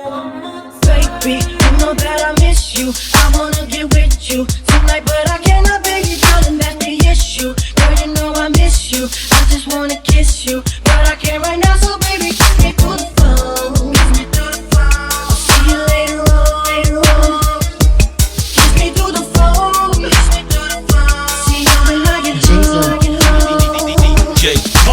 Baby, you know that I miss you. I wanna get with you tonight, but I cannot, baby, darling, that's the issue. Girl, you know I miss you. I just wanna kiss you, but I can't right now, so baby, kiss me through the phone. Kiss me through the phone. I'll see you later on. Kiss me through the phone. Kiss me through the phone. See you when I get home. FAH